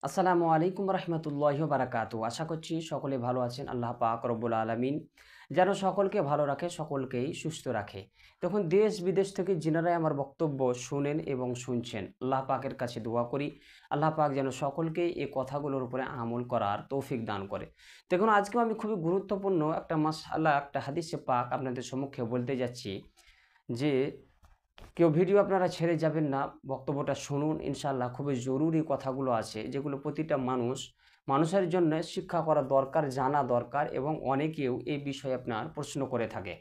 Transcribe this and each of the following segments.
আসসালামু আলাইকুম রহমতুল্লাহি ওয়া বারাকাতুহু। আশা করছি সকলে ভালো আছেন। আল্লাহ পাক রব্বুল আলামিন যেন সকলকে ভালো রাখে, সকলকেই সুস্থ রাখে। তখন দেশ বিদেশ থেকে যিনারাই আমার বক্তব্য শুনেন এবং শুনছেন, আল্লাহ পাকের কাছে দোয়া করি আল্লাহ পাক যেন সকলকেই এই কথাগুলোর উপরে আমল করার তৌফিক দান করে। দেখুন, আজকেও আমি খুবই গুরুত্বপূর্ণ একটা মাসআলা, একটা হাদিসে পাক আপনাদের সম্মুখে বলতে যাচ্ছি যে কেউ ভিডিও আপনারা ছেড়ে যাবেন না, বক্তব্যটা শুনুন। ইনশাআল্লাহ খুবই জরুরি কথাগুলো আছে, যেগুলো প্রতিটা মানুষের জন্য শিক্ষা করা দরকার, জানা দরকার, এবং অনেকেও এই বিষয়ে আপনার প্রশ্ন করে থাকে।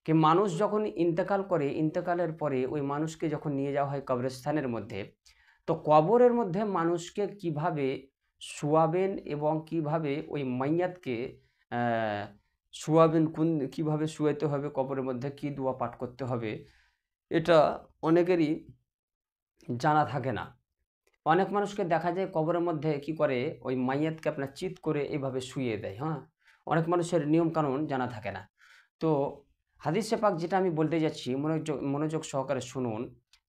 কি মানুষ যখন ইন্তেকাল করে, ইন্তেকালের পরে ওই মানুষকে যখন নিয়ে যাওয়া হয় কবরস্থানের মধ্যে, তো কবরের মধ্যে মানুষকে কিভাবে শোয়াবেন এবং কিভাবে ওই মাইয়াতকে শোয়াবেন, কিভাবে শুয়াইতে হবে, কবরের মধ্যে কি দোয়া পাঠ করতে হবে, এটা অনেকেরই জানা থাকে না। অনেক মানুষকে দেখা যায় কবরের মধ্যে কি করে, ওই মাইয়াতকে আপনার চিৎ করে এভাবে শুইয়ে দেয়, হ্যাঁ? অনেক মানুষের নিয়মকানুন জানা থাকে না। তো হাদিসে পাক যেটা আমি বলতে যাচ্ছি, মনোযোগ সহকারে শুনুন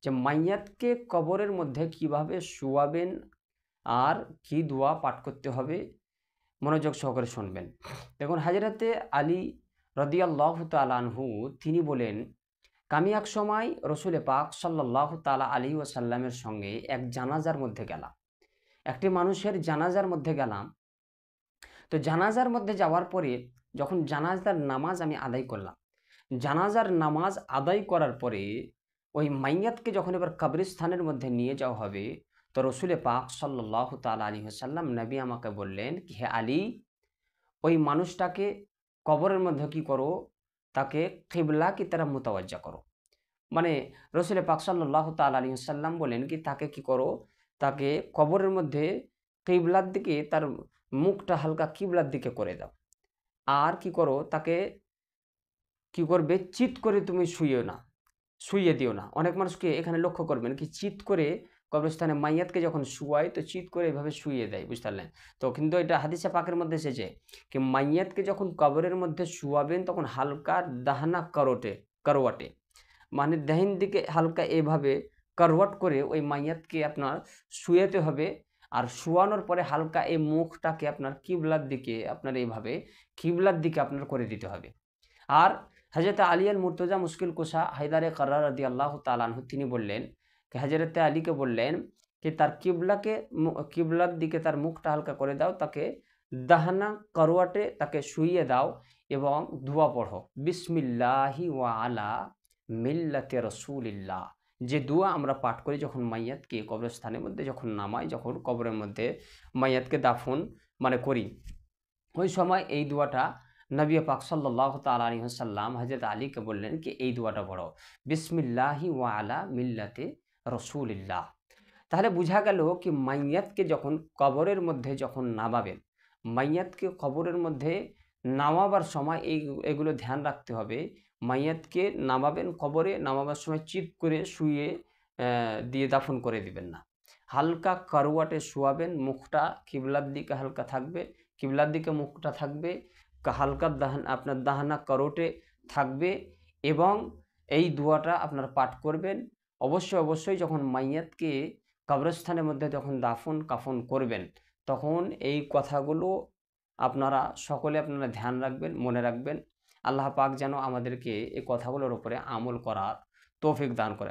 যে মাইয়াতকে কবরের মধ্যে কিভাবে শুয়াবেন আর কি দোয়া পাঠ করতে হবে, মনোযোগ সহকারে শুনবেন। দেখুন, হযরতে আলী রাদিয়াল্লাহু তাআলা আনহু তিনি বলেন, আমি এক সময় রসুলে পাক সাল্লাল্লাহু তাআলা আলাইহি ওয়াসাল্লামের সঙ্গে এক জানাজার মধ্যে গেলাম। একটি মানুষের জানাজার মধ্যে গেলাম। তো জানাজার মধ্যে যাওয়ার পরে যখন জানাজার নামাজ আমি আদায় করলাম, জানাজার নামাজ আদায় করার পরে ওই মাইয়াতকে যখন এবার কবরস্থানের মধ্যে নিয়ে যাওয়া হবে, তো রসুলে পাক সাল্লাল্লাহু তাআলা আলাইহি ওয়াসাল্লাম নবী আমাকে বললেন, হে আলী, ওই মানুষটাকে কবরের মধ্যে কি করো, তাকে কিবলা কি তারা মুতাওয়াজ্জা করো। মানে রসুল পাক সাল্লাল্লাহু তাআলা আলাইহি ওয়াসাল্লাম বলেন কি, তাকে কি করো, তাকে কবরের মধ্যে কিবলার দিকে তার মুখটা হালকা কিবলার দিকে করে দাও। আর কি করো, তাকে কি করবে, চিৎ করে তুমি শুইয়ে দিও না। অনেক মানুষকে এখানে লক্ষ্য করবেন কি, চিৎ করে কবরস্থানে মাইয়াতকে যখন শুয়ায়, তো চিৎ করে এভাবে শুইয়ে দেয়, বুঝতে পারলেন? তো কিন্তু এটা হাদিসে পাকের মধ্যে এসেছে কি, মাইয়াতকে যখন কবরের মধ্যে শুয়াবেন তখন হালকা দাহনা করওয়াটে, মানে দাহিন দিকে হালকা এভাবে করওয়াট করে ওই মাইয়াতকে আপনার শুয়াতে হবে। আর শুয়ানোর পরে হালকা এই মুখটাকে আপনার কিবলার দিকে, আপনার এইভাবে কিবলার দিকে আপনার করে দিতে হবে। আর হযরত আলী আল মুর্তজা মুশকিল কুশা হায়দারে কর্রার রাদিয়াল্লাহু তাআলা আনহু তিনি বললেন কি, হযরত আলীকে বললেন কি, তার কিবলার দিকে তার মুখটা হালকা করে দাও, তাকে দাহনা করওয়াটে তাকে শুইয়ে দাও এবং দোয়া পড়ো, বিসমিল্লাহি ওয়া আলা মিল্লাতে রাসূলিল্লাহ। যে দোয়া আমরা পাঠ করি যখন মাইয়াতকে কবরস্থানের মধ্যে যখন নামাই, যখন কবরের মধ্যে মাইয়াতকে দাফন মানে করি, ওই সময় এই দোয়াটা নবী পাক সাল্লাল্লাহু তাআলা আলাইহি ওয়াসাল্লাম হযরত আলীকে বললেন কি, এই দোয়াটা পড়ো, বিসমিল্লাহি ওয়া আলা মিল্লাতে রাসূলিল্লাহ। তাহলে বুঝা গেল কি, মাইয়াতকে যখন কবরের মধ্যে যখন নামাবেন, মাইয়াতকে কবরের মধ্যে নামাবার সময় এগুলো ধ্যান রাখতে হবে। মাইয়াতকে নামাবেন, কবরে নামাবার সময় চিৎ করে শুইয়ে দিয়ে দাফন করে দিবেন না। হালকা করওয়াটে শোয়াবেন, মুখটা কিবলার দিকে হালকা থাকবে, কিবলার দিকে মুখটা থাকবে, হালকা আপনার দাহানা করওটে থাকবে, এবং এই দোয়াটা আপনার পাঠ করবেন। অবশ্যই যখন মাইয়াতকে কবরস্থানের মধ্যে যখন দাফন কাফন করবেন, তখন এই কথাগুলো আপনারা সকলে ধ্যান রাখবেন, মনে রাখবেন। আল্লাহ পাক যেন আমাদেরকে এই কথাগুলোর উপরে আমল করার তৌফিক দান করে।